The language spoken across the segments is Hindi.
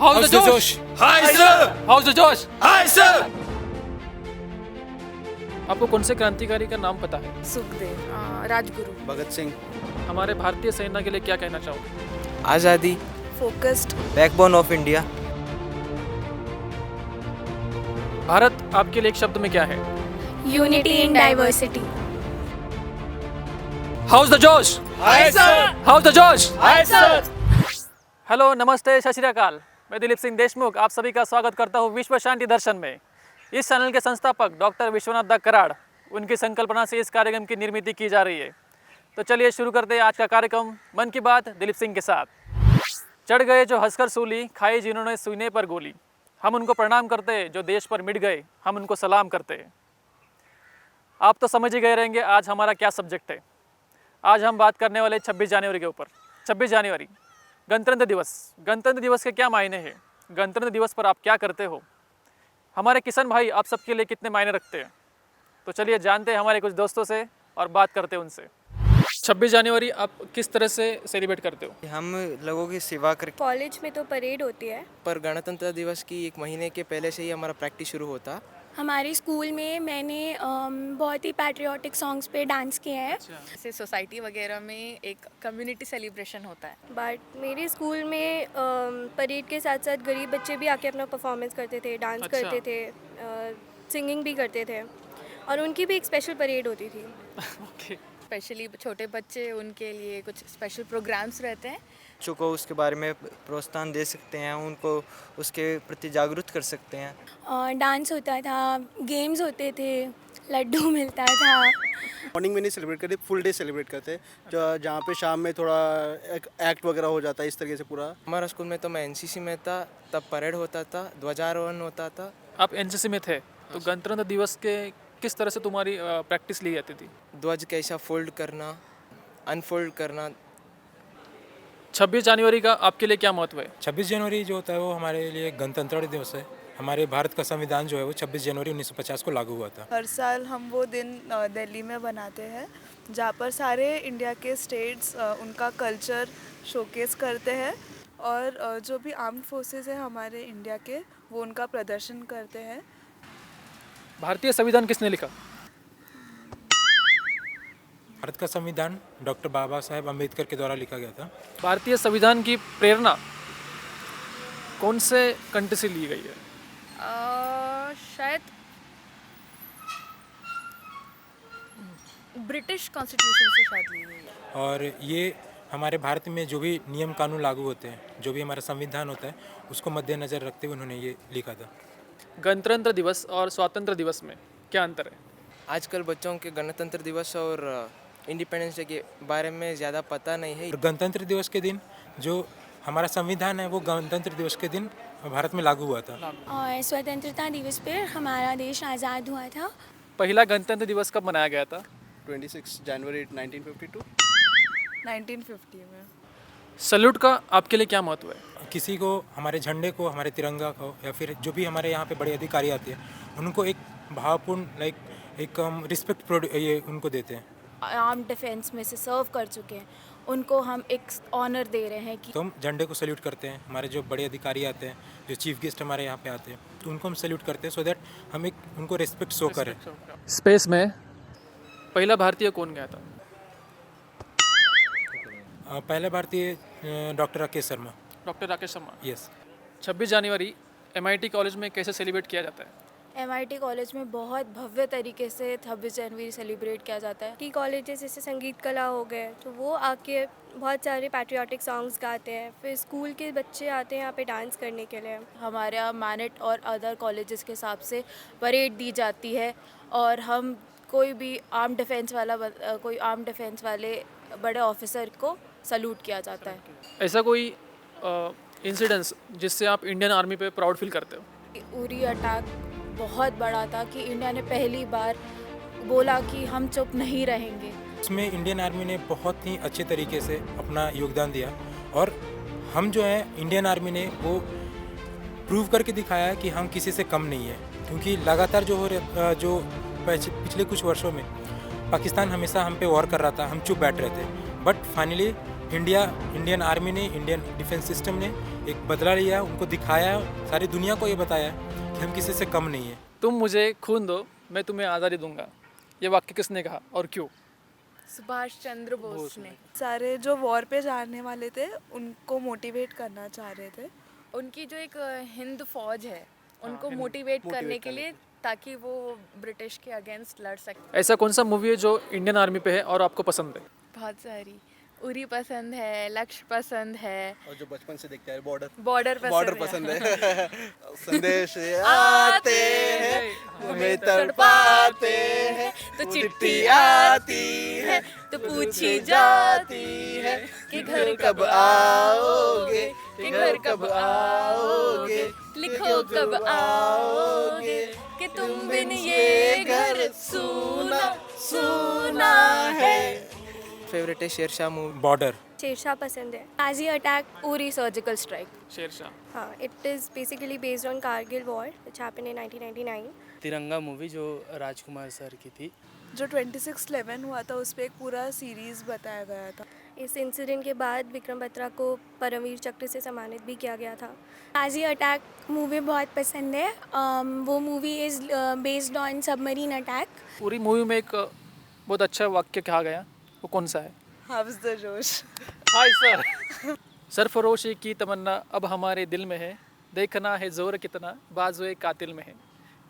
How's the Josh? Hi sir! How's the Josh? Hi sir! आपको कौन से क्रांतिकारी का नाम पता है? सुखदेव, राजगुरु, भगत सिंह, हमारे भारतीय सेना के लिए क्या कहना चाहोगे? आज़ादी, focused, backbone of India. Bharat आपके लिए एक शब्द में क्या है? Unity in diversity. How's the Josh? Hi sir! How's the Josh? Hi sir! Hello, नमस्ते, सत श्री अकाल। मैं दिलीप सिंह देशमुख आप सभी का स्वागत करता हूँ विश्व शांति दर्शन में। इस चैनल के संस्थापक डॉक्टर विश्वनाथ दा कराड़, उनकी संकल्पना से इस कार्यक्रम की निर्मित की जा रही है। तो चलिए शुरू करते हैं आज का कार्यक्रम मन की बात दिलीप सिंह के साथ। चढ़ गए जो हंसकर सूली, खाई जिन्होंने सीने पर गोली। हम उनको प्रणाम करते जो देश पर मिट गए, हम उनको सलाम करते। आप तो समझ ही गए रहेंगे आज हमारा क्या सब्जेक्ट है। आज हम बात करने वाले 26 जनवरी के ऊपर। 26 जनवरी गणतंत्र दिवस। गणतंत्र दिवस के क्या मायने हैं? गणतंत्र दिवस पर आप क्या करते हो? हमारे किशन भाई आप सबके लिए कितने मायने रखते हैं? तो चलिए जानते हैं हमारे कुछ दोस्तों से और बात करते हैं उनसे। 26 जनवरी आप किस तरह से सेलिब्रेट करते हो? हम लोगों की सेवा कर कॉलेज में तो परेड होती है। पर गणतंत्र दिवस की एक महीने के पहले से ही हमारा प्रैक्टिस शुरू होता। हमारे स्कूल में मैंने बहुत ही पैट्रियोटिक सॉन्ग्स पे डांस किया है। जैसे सोसाइटी वगैरह में एक कम्युनिटी सेलिब्रेशन होता है। बट मेरे स्कूल में परेड के साथ साथ गरीब बच्चे भी आके अपना परफॉर्मेंस करते थे, डांस अच्छा। करते थे, सिंगिंग भी करते थे और उनकी भी एक स्पेशल परेड होती थी। ओके। स्पेशली छोटे बच्चे, उनके लिए कुछ स्पेशल प्रोग्राम्स रहते हैं। बच्चों को उसके बारे में प्रोत्साहन दे सकते हैं, उनको उसके प्रति जागरूक कर सकते हैं। डांस होता था, गेम्स होते थे, लड्डू मिलता था। मॉर्निंग में नहीं सेलिब्रेट करते, फुल डे सेलिब्रेट करते जहाँ पे शाम में थोड़ा एक एक्ट वगैरह हो जाता है इस तरीके से पूरा। हमारा स्कूल में तो मैं एनसीसी में था, तब परेड होता था, ध्वजारोहण होता था। आप एनसीसी में थे तो गणतंत्र दिवस के किस तरह से तुम्हारी प्रैक्टिस ली जाती थी? ध्वज कैसा फोल्ड करना, अनफोल्ड करना। 26 जनवरी का आपके लिए क्या महत्व है? 26 जनवरी जो होता है वो हमारे लिए गणतंत्र दिवस है। हमारे भारत का संविधान जो है वो 26 जनवरी 1950 को लागू हुआ था। हर साल हम वो दिन दिल्ली में बनाते हैं जहाँ पर सारे इंडिया के स्टेट्स उनका कल्चर शोकेस करते हैं और जो भी आर्म्ड फोर्सेस हैं हमारे इंडिया के, वो उनका प्रदर्शन करते हैं। भारतीय संविधान किसने लिखा? भारत का संविधान डॉक्टर बाबा साहेब अम्बेडकर के द्वारा लिखा गया था। भारतीय संविधान की प्रेरणा कौन से कंट्री से ली गई है? शायद ब्रिटिश कॉन्स्टिट्यूशन से शायद ली गई है। और ये हमारे भारत में जो भी नियम कानून लागू होते हैं, जो भी हमारा संविधान होता है, उसको मद्देनज़र रखते हुए उन्होंने ये लिखा था। गणतंत्र दिवस और स्वतंत्र दिवस में क्या अंतर है? आजकल बच्चों के गणतंत्र दिवस और इंडिपेंडेंस डे के बारे में ज़्यादा पता नहीं है। और गणतंत्र दिवस के दिन जो हमारा संविधान है वो गणतंत्र दिवस के दिन भारत में लागू हुआ था। और स्वतंत्रता दिवस पर हमारा देश आज़ाद हुआ था। पहला गणतंत्र दिवस कब मनाया गया था? 26 जनवरी 1952। 1950 में। सैल्यूट का आपके लिए क्या महत्व है? किसी को, हमारे झंडे को, हमारे तिरंगा को, या फिर जो भी हमारे यहाँ पे बड़े अधिकारी आते हैं, उनको एक भावपूर्ण एक रिस्पेक्ट ये उनको देते हैं। आर्म डिफेंस में से सर्व कर चुके हैं, उनको हम एक ऑनर दे रहे हैं कि तो हम झंडे को सैल्यूट करते हैं। हमारे जो बड़े अधिकारी आते हैं, जो चीफ गेस्ट हमारे यहाँ पे आते हैं, तो उनको हम सैल्यूट करते हैं, सो दैट हम एक उनको रिस्पेक्ट शो करें। स्पेस में पहला भारतीय कौन गया था? पहले भारतीय doctor Rakesh Sharma. Doctor Rakesh Sharma. Yes. 26 जनवरी MIT कॉलेज में कैसे सेलिब्रेट किया जाता है? MIT कॉलेज में बहुत भव्य तरीके से 26 जनवरी सेलिब्रेट किया जाता है। की कॉलेजेस जैसे संगीत कला हो गए तो वो आके बहुत सारे पैट्रियोटिक सॉन्ग्स गाते हैं। फिर स्कूल के बच्चे आते हैं यहाँ पे डांस करने के लिए। हमारे यहाँ मैनेट और अदर कॉलेजेस के हिसाब से परेड दी जाती है और हम कोई भी आर्म डिफेंस वाले बड़े ऑफिसर को सल्यूट किया जाता है। ऐसा कोई इंसिडेंस जिससे आप इंडियन आर्मी पे प्राउड फील करते हो? उरी अटैक बहुत बड़ा था कि इंडिया ने पहली बार बोला कि हम चुप नहीं रहेंगे। इसमें इंडियन आर्मी ने बहुत ही अच्छे तरीके से अपना योगदान दिया और हम जो है इंडियन आर्मी ने वो प्रूव करके दिखाया कि हम किसी से कम नहीं है। क्योंकि लगातार जो पिछले कुछ वर्षों में पाकिस्तान हमेशा हम पे वॉर कर रहा था, हम चुप बैठ रहे थे, बट फाइनली इंडियन आर्मी ने, इंडियन डिफेंस सिस्टम ने एक बदला लिया, उनको दिखाया, सारी दुनिया को ये बताया कि हम किसी से कम नहीं है। तुम मुझे खून दो, मैं तुम्हें आज़ादी दूंगा। ये वाक्य किसने कहा और क्यों? सुभाष चंद्र बोस ने। सारे जो वॉर पे जाने वाले थे उनको मोटिवेट करना चाह रहे थे। उनकी जो एक हिंद फौज है उनको मोटिवेट करने के लिए, ताकि वो ब्रिटिश के अगेंस्ट लड़ सके। ऐसा कौन सा मूवी है जो इंडियन आर्मी पे है और आपको पसंद है? बहुत सारी, उरी पसंद है, लक्ष्य पसंद है, और जो बचपन से देखते हैं बॉर्डर बॉर्डर पसंद है। संदेश आते हैं हमें तड़पाते हैं, तो चिट्ठी आती है तो पूछी जाती है कि घर कब आओगे, कि घर कब आओगे, लिखो कब आओगे, कि तुम बिन ये घर सूना सूना है। फेवरेट है शेरशाह मूवी। बॉर्डर। शेरशाह पसंद है। Ghazi attack. Uri surgical strike. Shershaah. हाँ, it is basically based on Kargil war which happened in 1999। Tiranga movie जो राजकुमार सर की थी। जो 26/11 हुआ था उस पर एक पूरा सीरीज़ बताया गया था। इस इंसिडेंट के बाद विक्रम बत्रा को परमवीर चक्र से सम्मानित भी किया गया था। गाजी अटैक मूवी बहुत पसंद है। वो movie is based on submarine attack. पूरी मूवी में एक बहुत अच्छा वाक्य कहा गया, वो कौन सा है? हाफ्ज द जोश। Hi sir. सरफरोशी की तमन्ना अब हमारे दिल में है, देखना है जोर कितना बाजुए कातिल में है।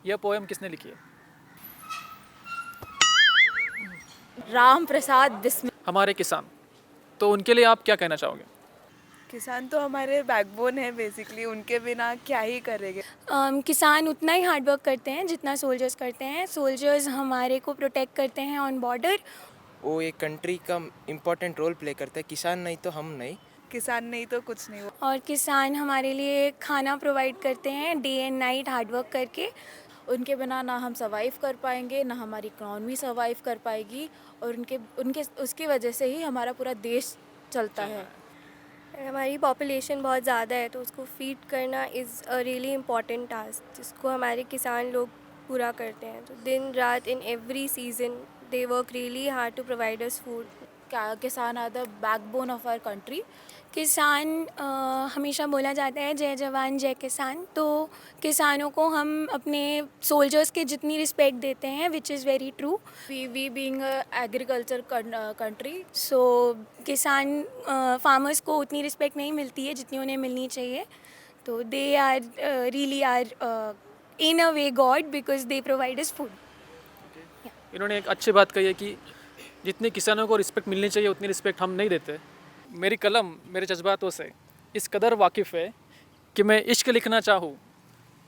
यह पोएम किसने लिखी है? राम प्रसाद बिस्मिल। हमारे किसान, तो उनके लिए आप क्या कहना चाहोगे? किसान तो हमारे बैकबोन है बेसिकली, उनके बिना क्या ही करेंगे। किसान उतना ही हार्ड वर्क करते हैं जितना सोल्जर्स करते हैं। सोल्जर्स हमारे को प्रोटेक्ट करते हैं ऑन बॉर्डर। वो एक कंट्री का इम्पोर्टेंट रोल प्ले करता है। किसान नहीं तो हम नहीं। किसान नहीं तो कुछ नहीं। और किसान हमारे लिए खाना प्रोवाइड करते हैं day and night hard work करके। उनके बिना ना हम सर्वाइव कर पाएंगे, ना हमारी इकोनॉमी सर्वाइव कर पाएगी, और उनके उसकी वजह से ही हमारा पूरा देश चलता है। हमारी पॉपुलेशन बहुत ज़्यादा है तो उसको फीड करना is a really important task, जिसको हमारे किसान लोग पूरा करते हैं। तो दिन रात in every season they work really hard to provide us food. किसान are the backbone of our country. किसान हमेशा बोला जाता है जय जवान जय किसान। तो किसानों को हम अपने सोल्जर्स के जितनी रिस्पेक्ट देते हैं which is very true. We being agriculture country, so किसान फार्मर्स को उतनी रिस्पेक्ट नहीं मिलती है जितनी उन्हें मिलनी चाहिए। तो they are really are in a way god because they provide us food. इन्होंने एक अच्छी बात कही है कि जितनी किसानों को रिस्पेक्ट मिलनी चाहिए उतनी रिस्पेक्ट हम नहीं देते। मेरी कलम मेरे जज्बातों से इस कदर वाकिफ़ है कि मैं इश्क लिखना चाहूँ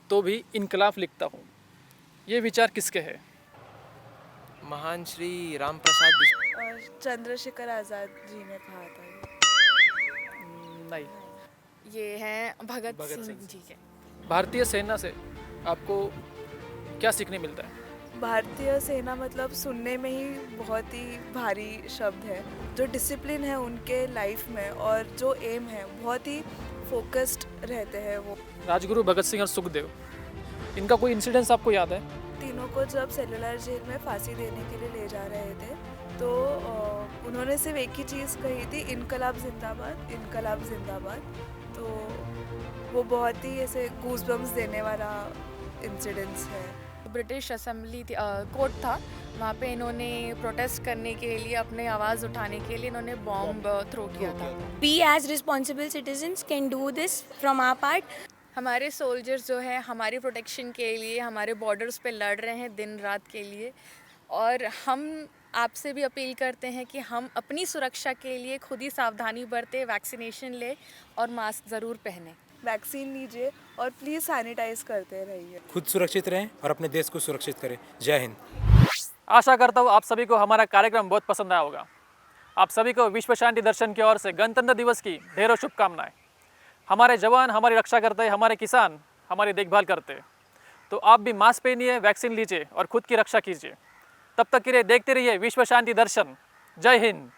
तो भी इनकलाब लिखता हूँ। ये विचार किसके हैं? महान श्री राम प्रसाद बिस्मिल। और चंद्रशेखर आज़ाद जी ने कहा था ये। नहीं, ये हैं भगत सिंह जी के। भारतीय सेना से आपको क्या सीखने मिलता है? भारतीय सेना मतलब सुनने में ही बहुत ही भारी शब्द है। जो डिसिप्लिन है उनके लाइफ में और जो एम है बहुत ही फोकस्ड रहते हैं वो। राजगुरु भगत सिंह और सुखदेव, इनका कोई इंसिडेंस आपको याद है? तीनों को जब सेलुलर जेल में फांसी देने के लिए ले जा रहे थे तो उन्होंने सिर्फ एक ही चीज़ कही थी, इनकलाब जिंदाबाद, इनकलाब जिंदाबाद। तो वो बहुत ही ऐसे गूज़बम्स देने वाला इंसिडेंस है। ब्रिटिश असेंबली कोर्ट था, वहाँ पे इन्होंने प्रोटेस्ट करने के लिए, अपने आवाज़ उठाने के लिए इन्होंने बॉम्ब थ्रो किया था। We as responsible citizens can do this from our part. हमारे सोल्जर्स जो है हमारी प्रोटेक्शन के लिए हमारे बॉर्डर्स पे लड़ रहे हैं दिन रात के लिए, और हम आपसे भी अपील करते हैं कि हम अपनी सुरक्षा के लिए खुद ही सावधानी बरतें, वैक्सीनेशन लें और मास्क ज़रूर पहनें। वैक्सीन लीजिए और प्लीज़ सैनिटाइज करते रहिए। खुद सुरक्षित रहें और अपने देश को सुरक्षित करें। जय हिंद। आशा करता हूँ आप सभी को हमारा कार्यक्रम बहुत पसंद आया होगा। आप सभी को विश्व शांति दर्शन की ओर से गणतंत्र दिवस की ढेरों शुभकामनाएं। हमारे जवान हमारी रक्षा करते हैं, हमारे किसान हमारी देखभाल करते हैं। तो आप भी मास्क पहनिए, वैक्सीन लीजिए और खुद की रक्षा कीजिए। तब तक के लिए देखते रहिए विश्व शांति दर्शन। जय हिंद।